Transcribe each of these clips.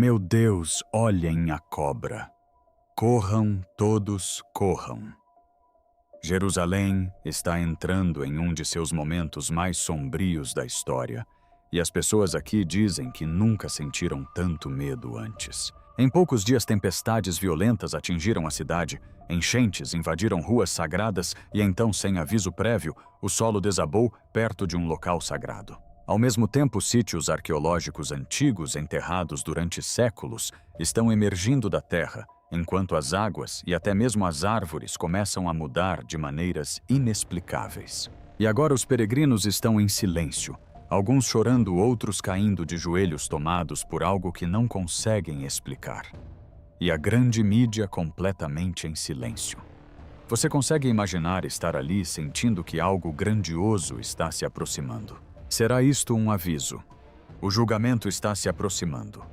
Meu Deus, olhem a cobra. Corram, todos corram. Jerusalém está entrando em um de seus momentos mais sombrios da história, e as pessoas aqui dizem que nunca sentiram tanto medo antes. Em poucos dias, tempestades violentas atingiram a cidade, enchentes invadiram ruas sagradas e então, sem aviso prévio, o solo desabou perto de um local sagrado. Ao mesmo tempo, sítios arqueológicos antigos enterrados durante séculos estão emergindo da terra, enquanto as águas e até mesmo as árvores começam a mudar de maneiras inexplicáveis. E agora os peregrinos estão em silêncio, alguns chorando, outros caindo de joelhos tomados por algo que não conseguem explicar. E a grande mídia completamente em silêncio. Você consegue imaginar estar ali sentindo que algo grandioso está se aproximando? Será isto um aviso? O julgamento está se aproximando.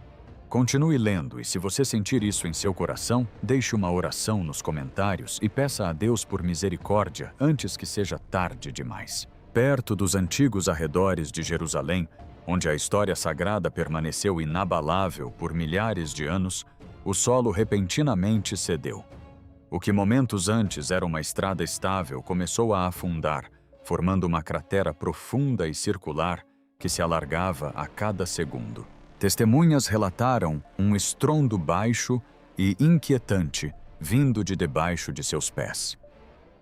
Continue lendo, e se você sentir isso em seu coração, deixe uma oração nos comentários e peça a Deus por misericórdia antes que seja tarde demais. Perto dos antigos arredores de Jerusalém, onde a história sagrada permaneceu inabalável por milhares de anos, o solo repentinamente cedeu. O que momentos antes era uma estrada estável começou a afundar, formando uma cratera profunda e circular que se alargava a cada segundo. Testemunhas relataram um estrondo baixo e inquietante vindo de debaixo de seus pés.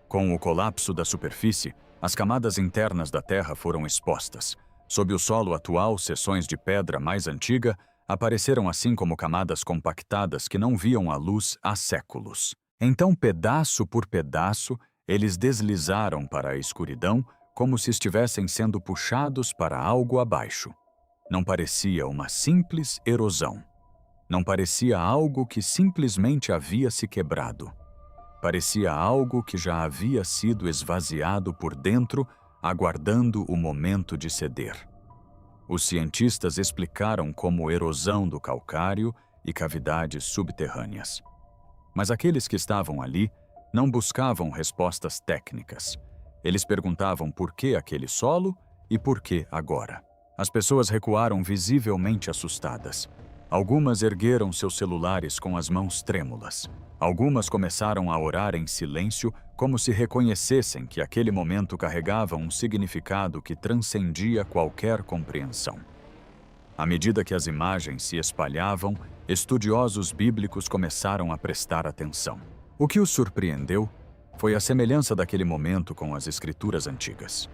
Com o colapso da superfície, as camadas internas da terra foram expostas. Sob o solo atual, seções de pedra mais antiga apareceram assim como camadas compactadas que não viam a luz há séculos. Então, pedaço por pedaço, eles deslizaram para a escuridão como se estivessem sendo puxados para algo abaixo. Não parecia uma simples erosão. Não parecia algo que simplesmente havia se quebrado. Parecia algo que já havia sido esvaziado por dentro, aguardando o momento de ceder. Os cientistas explicaram como erosão do calcário e cavidades subterrâneas. Mas aqueles que estavam ali não buscavam respostas técnicas. Eles perguntavam por que aquele solo e por que agora. As pessoas recuaram visivelmente assustadas. Algumas ergueram seus celulares com as mãos trêmulas. Algumas começaram a orar em silêncio, como se reconhecessem que aquele momento carregava um significado que transcendia qualquer compreensão. À medida que as imagens se espalhavam, estudiosos bíblicos começaram a prestar atenção. O que os surpreendeu foi a semelhança daquele momento com as escrituras antigas.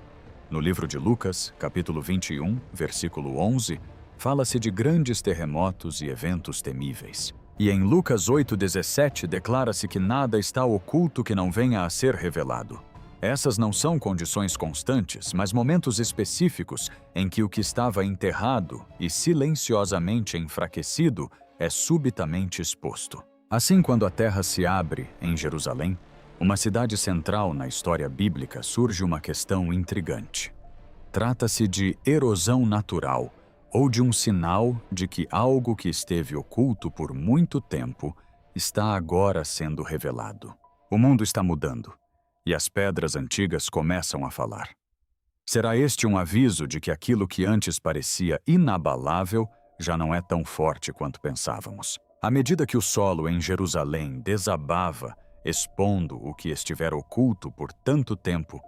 No livro de Lucas, capítulo 21, versículo 11, fala-se de grandes terremotos e eventos temíveis. E em Lucas 8,17 declara-se que nada está oculto que não venha a ser revelado. Essas não são condições constantes, mas momentos específicos em que o que estava enterrado e silenciosamente enfraquecido é subitamente exposto. Assim, quando a terra se abre em Jerusalém, uma cidade central na história bíblica, surge uma questão intrigante. Trata-se de erosão natural, ou de um sinal de que algo que esteve oculto por muito tempo está agora sendo revelado. O mundo está mudando, e as pedras antigas começam a falar. Será este um aviso de que aquilo que antes parecia inabalável já não é tão forte quanto pensávamos? À medida que o solo em Jerusalém desabava, expondo o que estivera oculto por tanto tempo,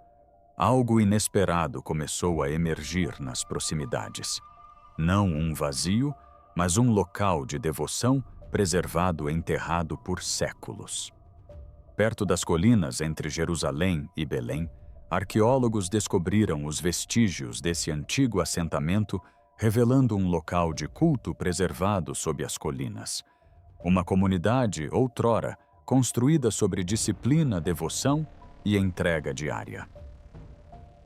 algo inesperado começou a emergir nas proximidades. Não um vazio, mas um local de devoção preservado e enterrado por séculos. Perto das colinas entre Jerusalém e Belém, arqueólogos descobriram os vestígios desse antigo assentamento, revelando um local de culto preservado sob as colinas. Uma comunidade, outrora, construída sobre disciplina, devoção e entrega diária.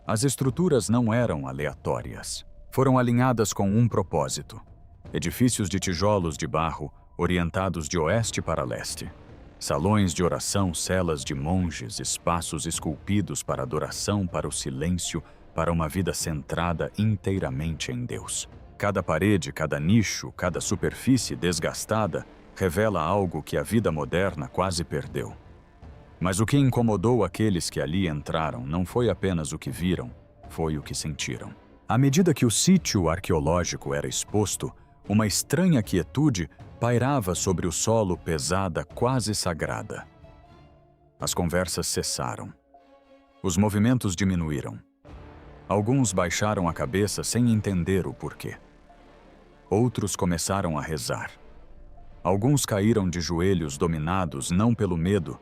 As estruturas não eram aleatórias. Foram alinhadas com um propósito. Edifícios de tijolos de barro, orientados de oeste para leste. Salões de oração, celas de monges, espaços esculpidos para adoração, para o silêncio, para uma vida centrada inteiramente em Deus. Cada parede, cada nicho, cada superfície desgastada revela algo que a vida moderna quase perdeu. Mas o que incomodou aqueles que ali entraram não foi apenas o que viram, foi o que sentiram. À medida que o sítio arqueológico era exposto, uma estranha quietude pairava sobre o solo pesada, quase sagrada. As conversas cessaram. Os movimentos diminuíram. Alguns baixaram a cabeça sem entender o porquê. Outros começaram a rezar. Alguns caíram de joelhos dominados não pelo medo,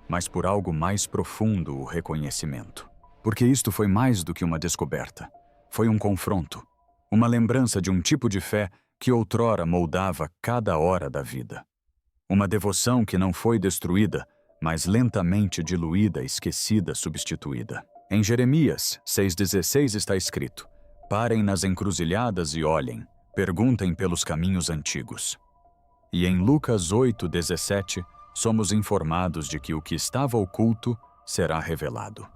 mas por algo mais profundo, o reconhecimento. Porque isto foi mais do que uma descoberta. Foi um confronto, uma lembrança de um tipo de fé que outrora moldava cada hora da vida. Uma devoção que não foi destruída, mas lentamente diluída, esquecida, substituída. Em Jeremias 6,16 está escrito: parem nas encruzilhadas e olhem, perguntem pelos caminhos antigos. E em Lucas 8,17, somos informados de que o que estava oculto será revelado.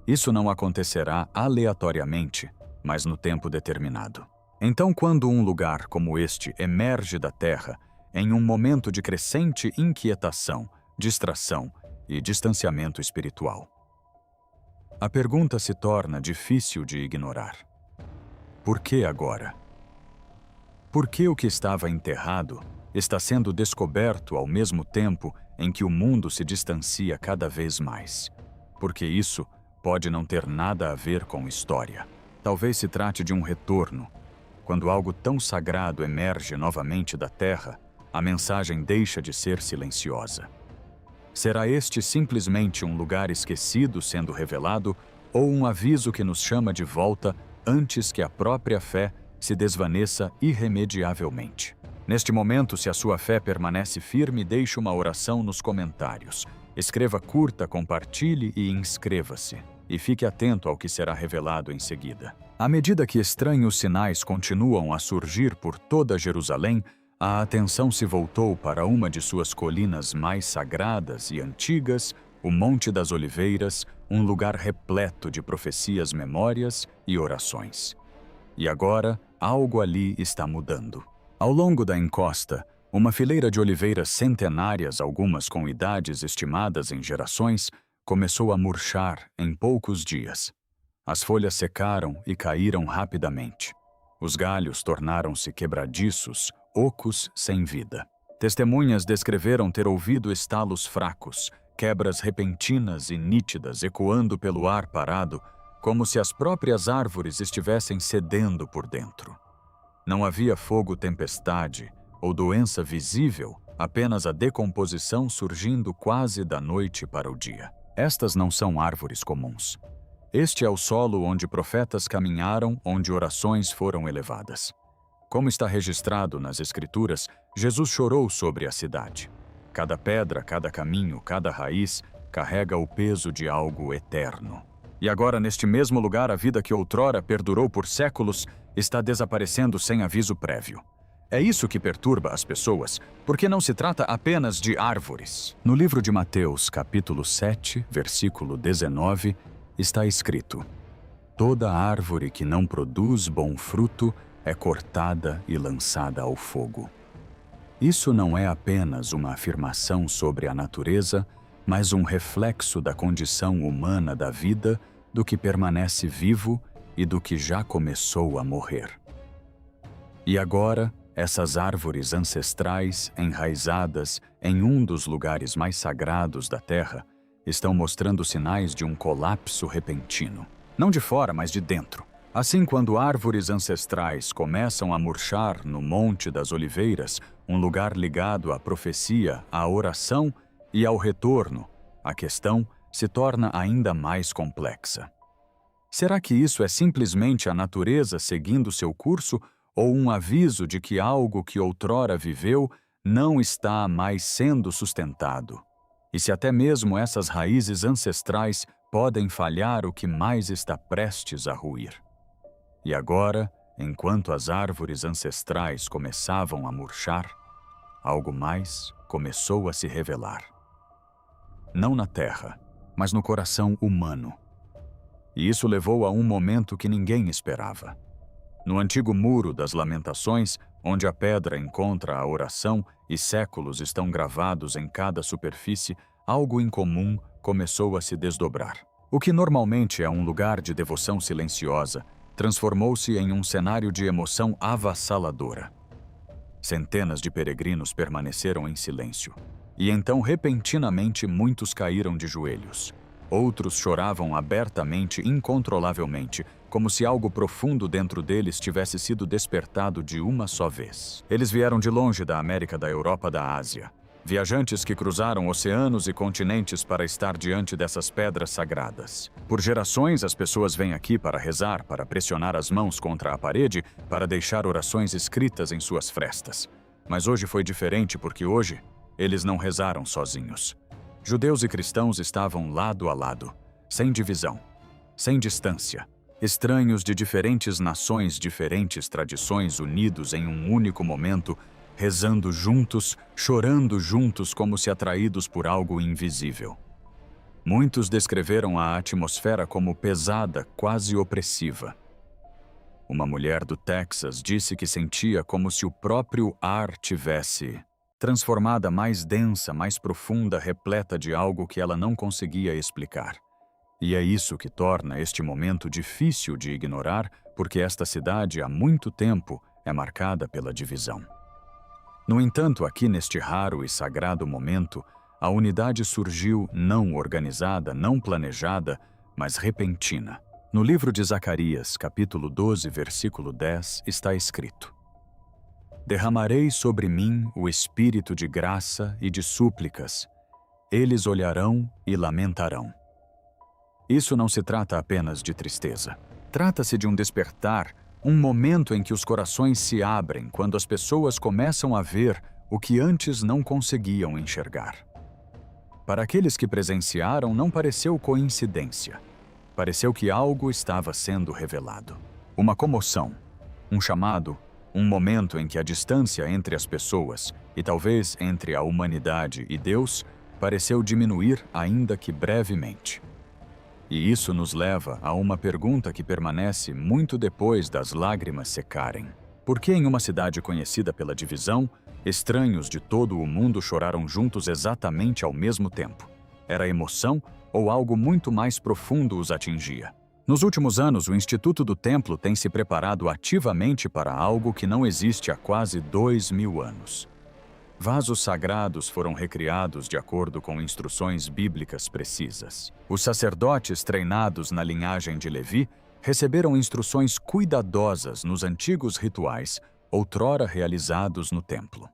Isso não acontecerá aleatoriamente, mas no tempo determinado. Então, quando um lugar como este emerge da terra, em um momento de crescente inquietação, distração e distanciamento espiritual, a pergunta se torna difícil de ignorar. Por que agora? Por que o que estava enterrado está sendo descoberto ao mesmo tempo em que o mundo se distancia cada vez mais? Porque isso pode não ter nada a ver com história. Talvez se trate de um retorno. Quando algo tão sagrado emerge novamente da terra, a mensagem deixa de ser silenciosa. Será este simplesmente um lugar esquecido sendo revelado ou um aviso que nos chama de volta antes que a própria fé se desvaneça irremediavelmente? Neste momento, se a sua fé permanece firme, deixe uma oração nos comentários. Escreva curta, compartilhe e inscreva-se. E fique atento ao que será revelado em seguida. À medida que estranhos sinais continuam a surgir por toda Jerusalém, a atenção se voltou para uma de suas colinas mais sagradas e antigas, o Monte das Oliveiras, um lugar repleto de profecias, memórias e orações. E agora, algo ali está mudando. Ao longo da encosta, uma fileira de oliveiras centenárias, algumas com idades estimadas em gerações, começou a murchar em poucos dias. As folhas secaram e caíram rapidamente. Os galhos tornaram-se quebradiços, ocos sem vida. Testemunhas descreveram ter ouvido estalos fracos, quebras repentinas e nítidas ecoando pelo ar parado, como se as próprias árvores estivessem cedendo por dentro. Não havia fogo, tempestade ou doença visível, apenas a decomposição surgindo quase da noite para o dia. Estas não são árvores comuns. Este é o solo onde profetas caminharam, onde orações foram elevadas. Como está registrado nas Escrituras, Jesus chorou sobre a cidade. Cada pedra, cada caminho, cada raiz carrega o peso de algo eterno. E agora, neste mesmo lugar, a vida que outrora perdurou por séculos está desaparecendo sem aviso prévio. É isso que perturba as pessoas, porque não se trata apenas de árvores. No livro de Mateus, capítulo 7, versículo 19, está escrito: toda árvore que não produz bom fruto é cortada e lançada ao fogo. Isso não é apenas uma afirmação sobre a natureza, mas um reflexo da condição humana da vida, do que permanece vivo e do que já começou a morrer. E agora, essas árvores ancestrais, enraizadas em um dos lugares mais sagrados da Terra, estão mostrando sinais de um colapso repentino. Não de fora, mas de dentro. Assim, quando árvores ancestrais começam a murchar no Monte das Oliveiras, um lugar ligado à profecia, à oração e ao retorno, a questão se torna ainda mais complexa. Será que isso é simplesmente a natureza seguindo seu curso ou um aviso de que algo que outrora viveu não está mais sendo sustentado? E se até mesmo essas raízes ancestrais podem falhar, o que mais está prestes a ruir? E agora, enquanto as árvores ancestrais começavam a murchar, algo mais começou a se revelar. Não na terra, mas no coração humano. E isso levou a um momento que ninguém esperava. No antigo Muro das Lamentações, onde a pedra encontra a oração e séculos estão gravados em cada superfície, algo incomum começou a se desdobrar. O que normalmente é um lugar de devoção silenciosa, transformou-se em um cenário de emoção avassaladora. Centenas de peregrinos permaneceram em silêncio. E então, repentinamente, muitos caíram de joelhos. Outros choravam abertamente, incontrolavelmente, como se algo profundo dentro deles tivesse sido despertado de uma só vez. Eles vieram de longe da América, da Europa, da Ásia. Viajantes que cruzaram oceanos e continentes para estar diante dessas pedras sagradas. Por gerações, as pessoas vêm aqui para rezar, para pressionar as mãos contra a parede, para deixar orações escritas em suas frestas. Mas hoje foi diferente porque hoje, eles não rezaram sozinhos. Judeus e cristãos estavam lado a lado, sem divisão, sem distância. Estranhos de diferentes nações, diferentes tradições unidos em um único momento, rezando juntos, chorando juntos como se atraídos por algo invisível. Muitos descreveram a atmosfera como pesada, quase opressiva. Uma mulher do Texas disse que sentia como se o próprio ar tivesse transformada, mais densa, mais profunda, repleta de algo que ela não conseguia explicar. E é isso que torna este momento difícil de ignorar, porque esta cidade há muito tempo é marcada pela divisão. No entanto, aqui neste raro e sagrado momento, a unidade surgiu não organizada, não planejada, mas repentina. No livro de Zacarias, capítulo 12, versículo 10, está escrito: Derramarei sobre mim o espírito de graça e de súplicas. Eles olharão e lamentarão. Isso não se trata apenas de tristeza. Trata-se de um despertar, um momento em que os corações se abrem quando as pessoas começam a ver o que antes não conseguiam enxergar. Para aqueles que presenciaram, não pareceu coincidência. Pareceu que algo estava sendo revelado. Uma comoção, um chamado, um momento em que a distância entre as pessoas, e talvez entre a humanidade e Deus, pareceu diminuir, ainda que brevemente. E isso nos leva a uma pergunta que permanece muito depois das lágrimas secarem. Por que em uma cidade conhecida pela divisão, estranhos de todo o mundo choraram juntos exatamente ao mesmo tempo? Era emoção ou algo muito mais profundo os atingia? Nos últimos anos, o Instituto do Templo tem se preparado ativamente para algo que não existe há quase 2000 anos. Vasos sagrados foram recriados de acordo com instruções bíblicas precisas. Os sacerdotes treinados na linhagem de Levi receberam instruções cuidadosas nos antigos rituais, outrora realizados no templo.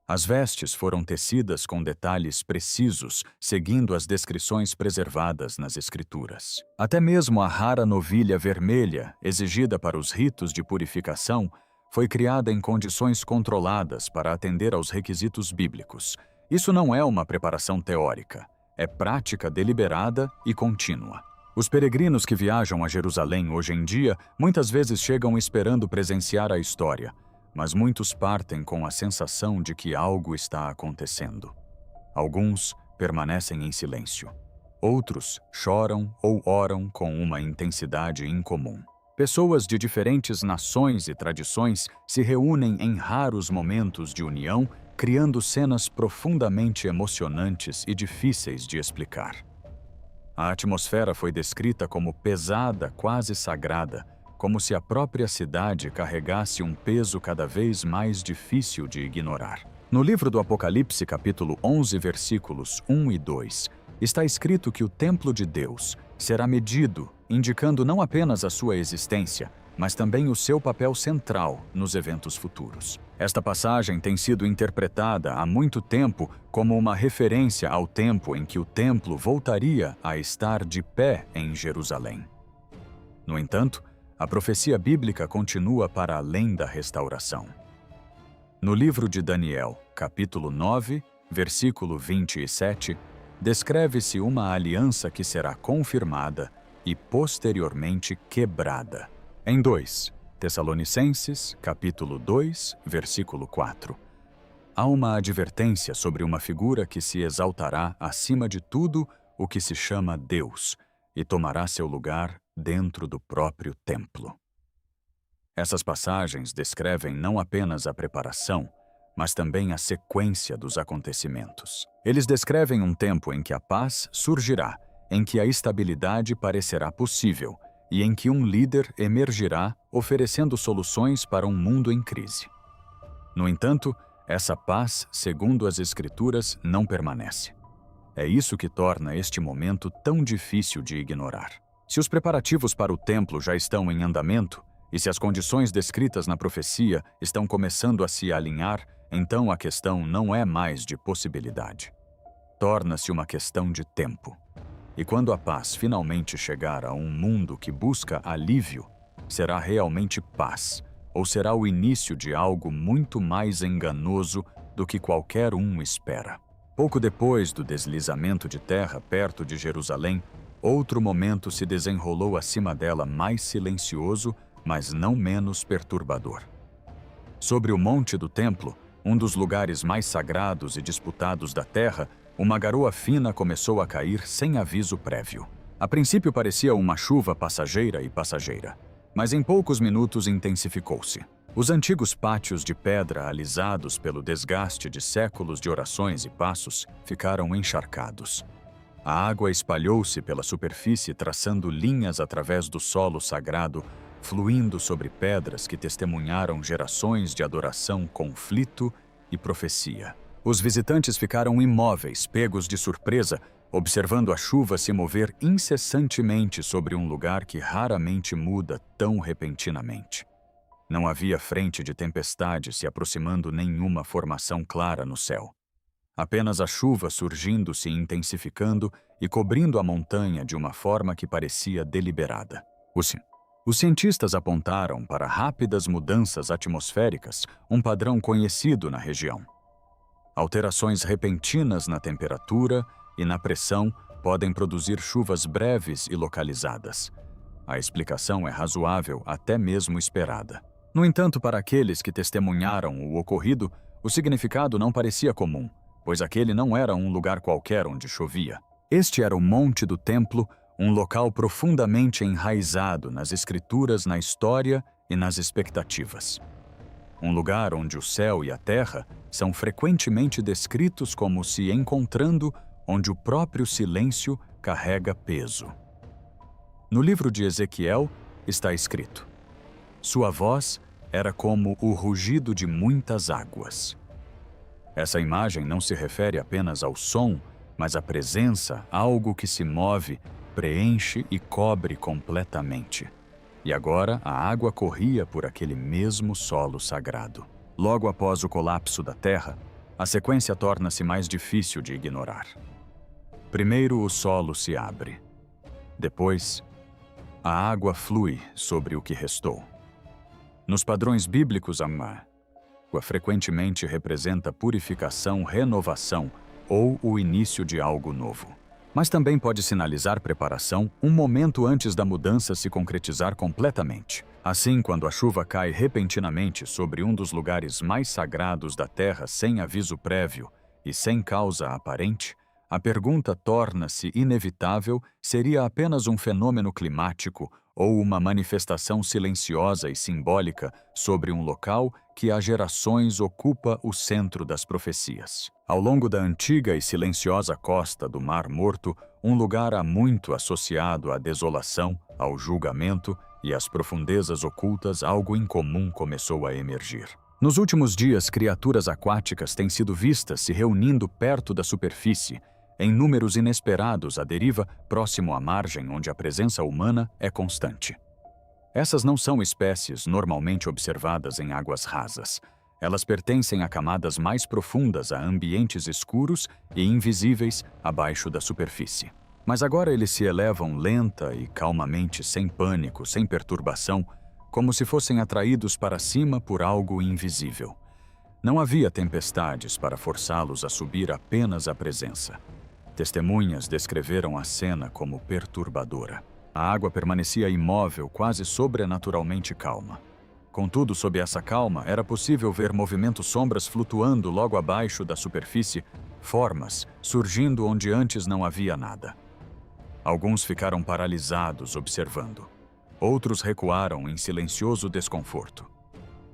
As vestes foram tecidas com detalhes precisos, seguindo as descrições preservadas nas Escrituras. Até mesmo a rara novilha vermelha, exigida para os ritos de purificação, foi criada em condições controladas para atender aos requisitos bíblicos. Isso não é uma preparação teórica, é prática deliberada e contínua. Os peregrinos que viajam a Jerusalém hoje em dia muitas vezes chegam esperando presenciar a história, mas muitos partem com a sensação de que algo está acontecendo. Alguns permanecem em silêncio. Outros choram ou oram com uma intensidade incomum. Pessoas de diferentes nações e tradições se reúnem em raros momentos de união, criando cenas profundamente emocionantes e difíceis de explicar. A atmosfera foi descrita como pesada, quase sagrada, como se a própria cidade carregasse um peso cada vez mais difícil de ignorar. No livro do Apocalipse, capítulo 11, versículos 1 e 2, está escrito que o templo de Deus será medido, indicando não apenas a sua existência, mas também o seu papel central nos eventos futuros. Esta passagem tem sido interpretada há muito tempo como uma referência ao tempo em que o templo voltaria a estar de pé em Jerusalém. No entanto, a profecia bíblica continua para além da restauração. No livro de Daniel, capítulo 9, versículo 27, descreve-se uma aliança que será confirmada e posteriormente quebrada. Em 2 Tessalonicenses, capítulo 2, versículo 4, há uma advertência sobre uma figura que se exaltará acima de tudo o que se chama Deus e tomará seu lugar dentro do próprio templo. Essas passagens descrevem não apenas a preparação, mas também a sequência dos acontecimentos. Eles descrevem um tempo em que a paz surgirá, em que a estabilidade parecerá possível e em que um líder emergirá oferecendo soluções para um mundo em crise. No entanto, essa paz, segundo as Escrituras, não permanece. É isso que torna este momento tão difícil de ignorar. Se os preparativos para o templo já estão em andamento, e se as condições descritas na profecia estão começando a se alinhar, então a questão não é mais de possibilidade. Torna-se uma questão de tempo. E quando a paz finalmente chegar a um mundo que busca alívio, será realmente paz, ou será o início de algo muito mais enganoso do que qualquer um espera. Pouco depois do deslizamento de terra perto de Jerusalém, outro momento se desenrolou acima dela mais silencioso, mas não menos perturbador. Sobre o monte do templo, um dos lugares mais sagrados e disputados da terra, uma garoa fina começou a cair sem aviso prévio. A princípio parecia uma chuva passageira, mas em poucos minutos intensificou-se. Os antigos pátios de pedra alisados pelo desgaste de séculos de orações e passos ficaram encharcados. A água espalhou-se pela superfície, traçando linhas através do solo sagrado, fluindo sobre pedras que testemunharam gerações de adoração, conflito e profecia. Os visitantes ficaram imóveis, pegos de surpresa, observando a chuva se mover incessantemente sobre um lugar que raramente muda tão repentinamente. Não havia frente de tempestade se aproximando, nenhuma formação clara no céu. Apenas a chuva surgindo-se e intensificando e cobrindo a montanha de uma forma que parecia deliberada. Os cientistas apontaram para rápidas mudanças atmosféricas, um padrão conhecido na região. Alterações repentinas na temperatura e na pressão podem produzir chuvas breves e localizadas. A explicação é razoável, até mesmo esperada. No entanto, para aqueles que testemunharam o ocorrido, o significado não parecia comum, pois aquele não era um lugar qualquer onde chovia. Este era o Monte do Templo, um local profundamente enraizado nas escrituras, na história e nas expectativas. Um lugar onde o céu e a terra são frequentemente descritos como se encontrando, onde o próprio silêncio carrega peso. No livro de Ezequiel está escrito: sua voz era como o rugido de muitas águas. Essa imagem não se refere apenas ao som, mas à presença, algo que se move, preenche e cobre completamente. E agora a água corria por aquele mesmo solo sagrado. Logo após o colapso da terra, a sequência torna-se mais difícil de ignorar. Primeiro o solo se abre. Depois, a água flui sobre o que restou. Nos padrões bíblicos, a água frequentemente representa purificação, renovação ou o início de algo novo. Mas também pode sinalizar preparação, um momento antes da mudança se concretizar completamente. Assim, quando a chuva cai repentinamente sobre um dos lugares mais sagrados da terra sem aviso prévio e sem causa aparente, a pergunta torna-se inevitável: seria apenas um fenômeno climático ou uma manifestação silenciosa e simbólica sobre um local que há gerações ocupa o centro das profecias? Ao longo da antiga e silenciosa costa do Mar Morto, um lugar há muito associado à desolação, ao julgamento e às profundezas ocultas, algo incomum começou a emergir. Nos últimos dias, criaturas aquáticas têm sido vistas se reunindo perto da superfície, em números inesperados à deriva, próximo à margem onde a presença humana é constante. Essas não são espécies normalmente observadas em águas rasas. Elas pertencem a camadas mais profundas, a ambientes escuros e invisíveis abaixo da superfície. Mas agora eles se elevam lenta e calmamente, sem pânico, sem perturbação, como se fossem atraídos para cima por algo invisível. Não havia tempestades para forçá-los a subir, apenas a presença. Testemunhas descreveram a cena como perturbadora. A água permanecia imóvel, quase sobrenaturalmente calma. Contudo, sob essa calma, era possível ver movimentos, sombras flutuando logo abaixo da superfície, formas surgindo onde antes não havia nada. Alguns ficaram paralisados observando. Outros recuaram em silencioso desconforto.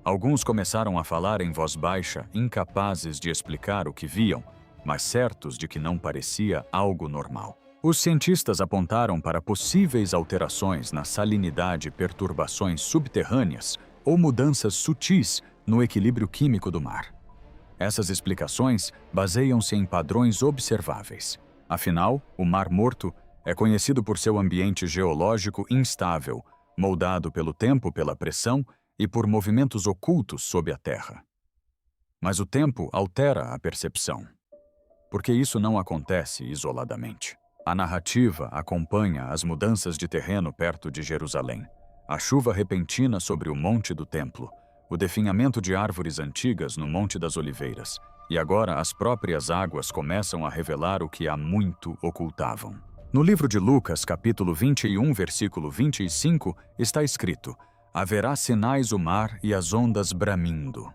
Alguns começaram a falar em voz baixa, incapazes de explicar o que viam, mas certos de que não parecia algo normal. Os cientistas apontaram para possíveis alterações na salinidade, perturbações subterrâneas ou mudanças sutis no equilíbrio químico do mar. Essas explicações baseiam-se em padrões observáveis. Afinal, o Mar Morto é conhecido por seu ambiente geológico instável, moldado pelo tempo, pela pressão e por movimentos ocultos sob a terra. Mas o tempo altera a percepção, porque isso não acontece isoladamente. A narrativa acompanha as mudanças de terreno perto de Jerusalém, a chuva repentina sobre o Monte do Templo, o definhamento de árvores antigas no Monte das Oliveiras, e agora as próprias águas começam a revelar o que há muito ocultavam. No livro de Lucas, capítulo 21, versículo 25, está escrito: haverá sinais o mar e as ondas bramindo.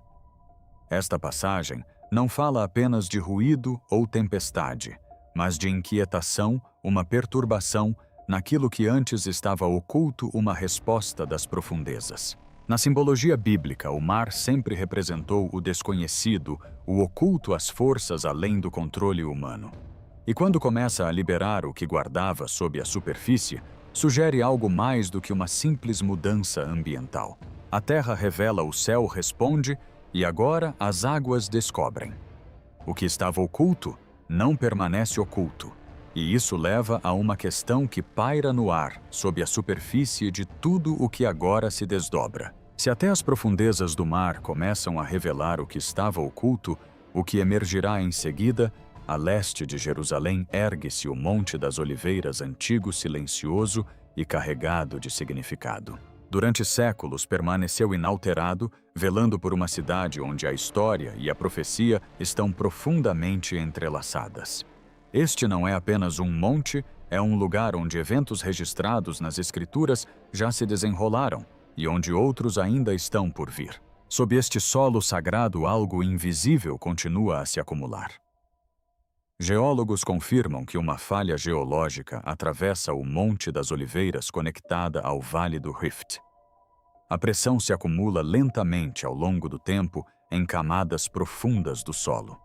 Esta passagem não fala apenas de ruído ou tempestade, mas de inquietação, uma perturbação naquilo que antes estava oculto, uma resposta das profundezas. Na simbologia bíblica, o mar sempre representou o desconhecido, o oculto às forças além do controle humano. E quando começa a liberar o que guardava sob a superfície, sugere algo mais do que uma simples mudança ambiental. A terra revela, o céu responde, e agora as águas descobrem. O que estava oculto não permanece oculto, e isso leva a uma questão que paira no ar, sob a superfície de tudo o que agora se desdobra. Se até as profundezas do mar começam a revelar o que estava oculto, o que emergirá em seguida, a leste de Jerusalém ergue-se o Monte das Oliveiras, antigo, silencioso e carregado de significado. Durante séculos permaneceu inalterado, velando por uma cidade onde a história e a profecia estão profundamente entrelaçadas. Este não é apenas um monte, é um lugar onde eventos registrados nas Escrituras já se desenrolaram e onde outros ainda estão por vir. Sob este solo sagrado, algo invisível continua a se acumular. Geólogos confirmam que uma falha geológica atravessa o Monte das Oliveiras conectada ao Vale do Rift. A pressão se acumula lentamente ao longo do tempo em camadas profundas do solo.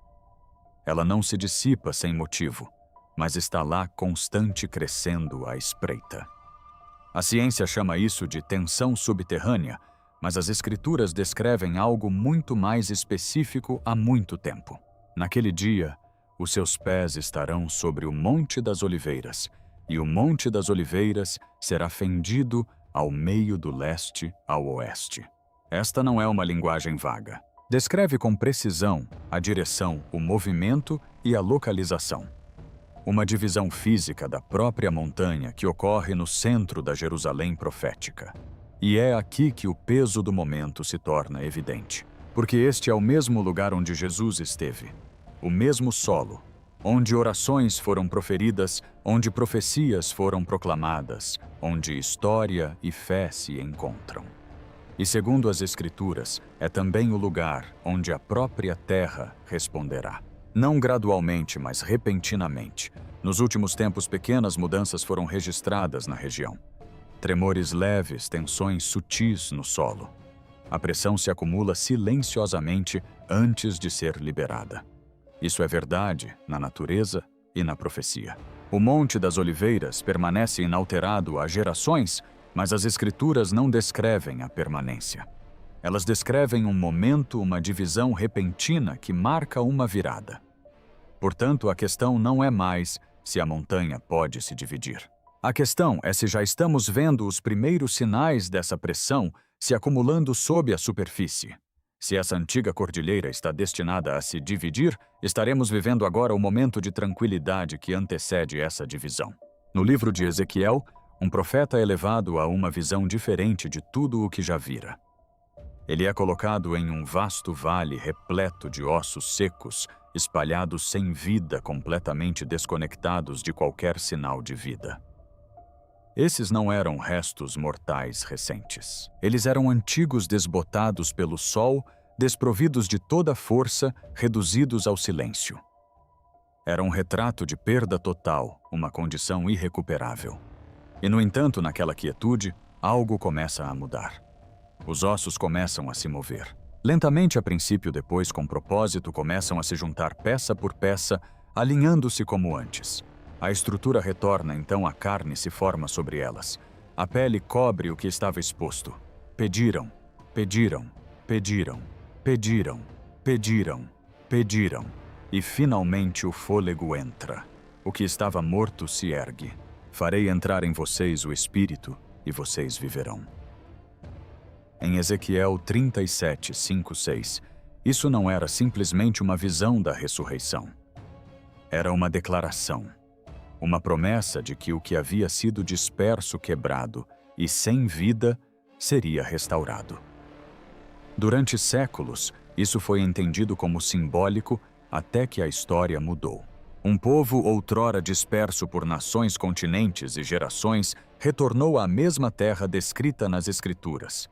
Ela não se dissipa sem motivo, mas está lá constante, crescendo à espreita. A ciência chama isso de tensão subterrânea, mas as Escrituras descrevem algo muito mais específico há muito tempo. Naquele dia, os seus pés estarão sobre o Monte das Oliveiras, e o Monte das Oliveiras será fendido ao meio do leste ao oeste. Esta não é uma linguagem vaga. Descreve com precisão a direção, o movimento e a localização. Uma divisão física da própria montanha que ocorre no centro da Jerusalém profética. E é aqui que o peso do momento se torna evidente, porque este é o mesmo lugar onde Jesus esteve, o mesmo solo, onde orações foram proferidas, onde profecias foram proclamadas, onde história e fé se encontram. E segundo as Escrituras, é também o lugar onde a própria terra responderá. Não gradualmente, mas repentinamente. Nos últimos tempos, pequenas mudanças foram registradas na região. Tremores leves, tensões sutis no solo. A pressão se acumula silenciosamente antes de ser liberada. Isso é verdade na natureza e na profecia. O Monte das Oliveiras permanece inalterado há gerações, mas as Escrituras não descrevem a permanência. Elas descrevem um momento, uma divisão repentina que marca uma virada. Portanto, a questão não é mais se a montanha pode se dividir. A questão é se já estamos vendo os primeiros sinais dessa pressão se acumulando sob a superfície. Se essa antiga cordilheira está destinada a se dividir, estaremos vivendo agora o momento de tranquilidade que antecede essa divisão. No livro de Ezequiel, um profeta é levado a uma visão diferente de tudo o que já vira. Ele é colocado em um vasto vale repleto de ossos secos, espalhados sem vida, completamente desconectados de qualquer sinal de vida. Esses não eram restos mortais recentes. Eles eram antigos desbotados pelo sol, desprovidos de toda força, reduzidos ao silêncio. Era um retrato de perda total, uma condição irrecuperável. E, no entanto, naquela quietude, algo começa a mudar. Os ossos começam a se mover. Lentamente a princípio, depois com propósito, começam a se juntar peça por peça, alinhando-se como antes. A estrutura retorna, então a carne se forma sobre elas. A pele cobre o que estava exposto. Pediram, pediram, pediram, Pediram, pediram, pediram, e finalmente o fôlego entra. O que estava morto se ergue. Farei entrar em vocês o Espírito, e vocês viverão. Em Ezequiel 37, 5, 6, isso não era simplesmente uma visão da ressurreição. Era uma declaração, uma promessa de que o que havia sido disperso, quebrado e sem vida seria restaurado. Durante séculos, isso foi entendido como simbólico até que a história mudou. Um povo outrora disperso por nações, continentes e gerações retornou à mesma terra descrita nas Escrituras.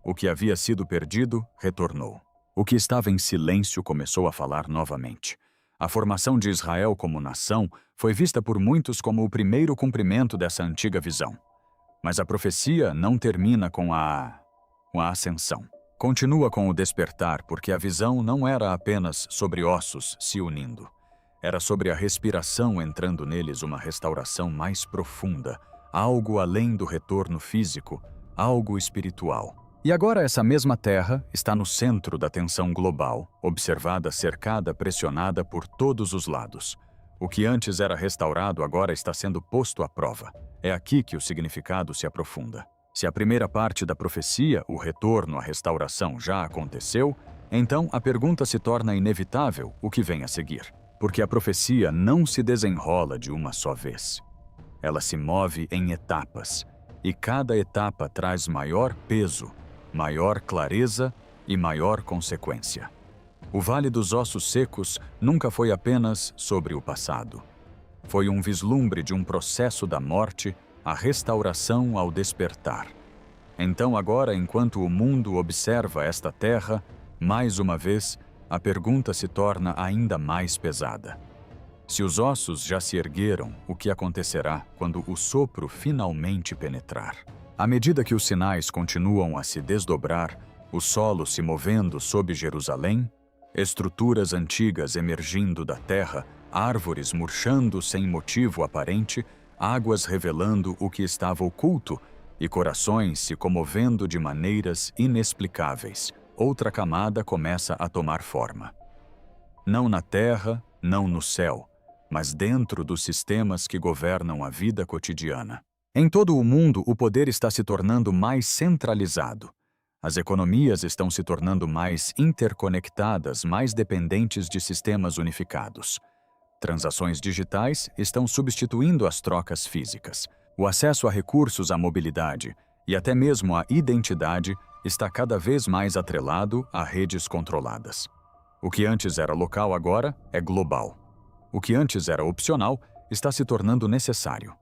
O que havia sido perdido, retornou. O que estava em silêncio começou a falar novamente. A formação de Israel como nação foi vista por muitos como o primeiro cumprimento dessa antiga visão. Mas a profecia não termina com a ascensão. Continua com o despertar, porque a visão não era apenas sobre ossos se unindo. Era sobre a respiração entrando neles uma restauração mais profunda, algo além do retorno físico, algo espiritual. E agora essa mesma terra está no centro da tensão global, observada, cercada, pressionada por todos os lados. O que antes era restaurado agora está sendo posto à prova. É aqui que o significado se aprofunda. Se a primeira parte da profecia, o retorno, a restauração, já aconteceu, então a pergunta se torna inevitável: o que vem a seguir? Porque a profecia não se desenrola de uma só vez. Ela se move em etapas, e cada etapa traz maior peso, maior clareza e maior consequência. O Vale dos Ossos Secos nunca foi apenas sobre o passado. Foi um vislumbre de um processo da morte, a restauração ao despertar. Então agora, enquanto o mundo observa esta terra, mais uma vez, a pergunta se torna ainda mais pesada. Se os ossos já se ergueram, o que acontecerá quando o sopro finalmente penetrar? À medida que os sinais continuam a se desdobrar, o solo se movendo sob Jerusalém, estruturas antigas emergindo da terra, árvores murchando sem motivo aparente, águas revelando o que estava oculto e corações se comovendo de maneiras inexplicáveis, outra camada começa a tomar forma. Não na terra, não no céu, mas dentro dos sistemas que governam a vida cotidiana. Em todo o mundo, o poder está se tornando mais centralizado. As economias estão se tornando mais interconectadas, mais dependentes de sistemas unificados. Transações digitais estão substituindo as trocas físicas. O acesso a recursos, à mobilidade e até mesmo à identidade está cada vez mais atrelado a redes controladas. O que antes era local agora é global. O que antes era opcional está se tornando necessário.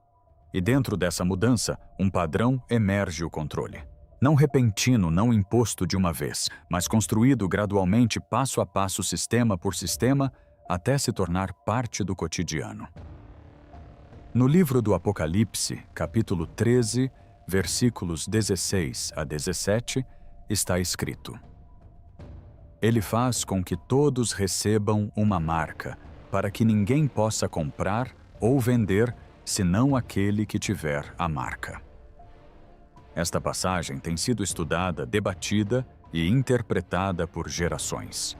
E dentro dessa mudança, um padrão emerge: o controle. Não repentino, não imposto de uma vez, mas construído gradualmente, passo a passo, sistema por sistema, até se tornar parte do cotidiano. No livro do Apocalipse, capítulo 13, versículos 16 a 17, está escrito: Ele faz com que todos recebam uma marca, para que ninguém possa comprar ou vender, senão aquele que tiver a marca. Esta passagem tem sido estudada, debatida e interpretada por gerações.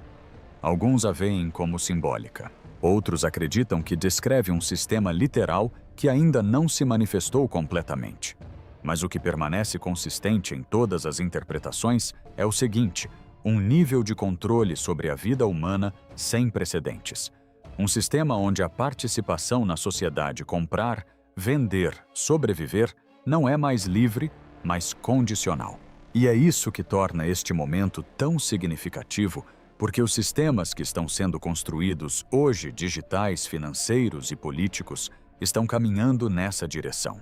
Alguns a veem como simbólica. Outros acreditam que descreve um sistema literal que ainda não se manifestou completamente. Mas o que permanece consistente em todas as interpretações é o seguinte: um nível de controle sobre a vida humana sem precedentes. Um sistema onde a participação na sociedade, comprar, vender, sobreviver, não é mais livre, mas condicional. E é isso que torna este momento tão significativo, porque os sistemas que estão sendo construídos hoje, digitais, financeiros e políticos, estão caminhando nessa direção.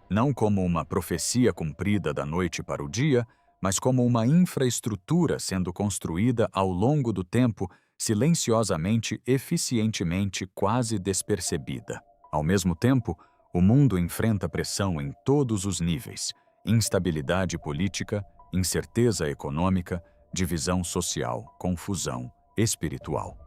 Não como uma profecia cumprida da noite para o dia, mas como uma infraestrutura sendo construída ao longo do tempo, silenciosamente, eficientemente, quase despercebida. Ao mesmo tempo, o mundo enfrenta pressão em todos os níveis: instabilidade política, incerteza econômica, divisão social, confusão espiritual.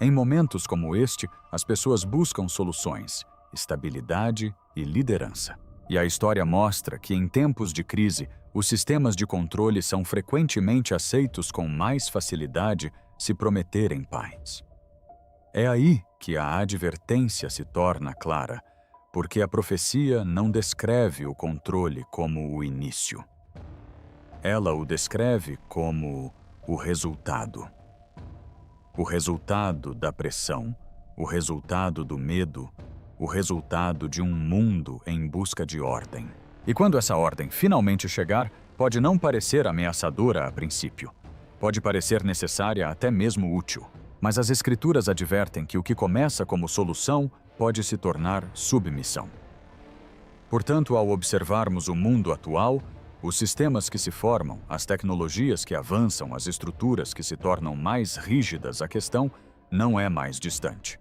Em momentos como este, as pessoas buscam soluções, estabilidade e liderança. E a história mostra que, em tempos de crise, os sistemas de controle são frequentemente aceitos com mais facilidade se prometerem paz. É aí que a advertência se torna clara, porque a profecia não descreve o controle como o início. Ela o descreve como o resultado. O resultado da pressão, o resultado do medo, o resultado de um mundo em busca de ordem. E quando essa ordem finalmente chegar, pode não parecer ameaçadora a princípio. Pode parecer necessária, até mesmo útil. Mas as Escrituras advertem que o que começa como solução pode se tornar submissão. Portanto, ao observarmos o mundo atual, os sistemas que se formam, as tecnologias que avançam, as estruturas que se tornam mais rígidas, a questão não é mais distante.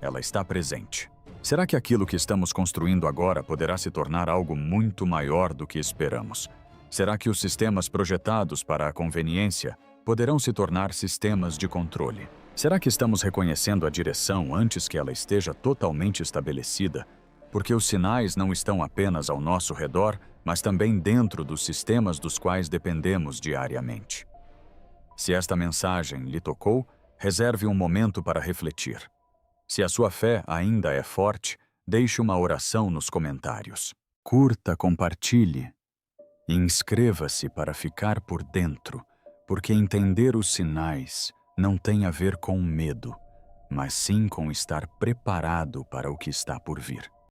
Ela está presente. Será que aquilo que estamos construindo agora poderá se tornar algo muito maior do que esperamos? Será que os sistemas projetados para a conveniência poderão se tornar sistemas de controle? Será que estamos reconhecendo a direção antes que ela esteja totalmente estabelecida? Porque os sinais não estão apenas ao nosso redor, mas também dentro dos sistemas dos quais dependemos diariamente. Se esta mensagem lhe tocou, reserve um momento para refletir. Se a sua fé ainda é forte, deixe uma oração nos comentários. Curta, compartilhe e inscreva-se para ficar por dentro, porque entender os sinais não tem a ver com medo, mas sim com estar preparado para o que está por vir.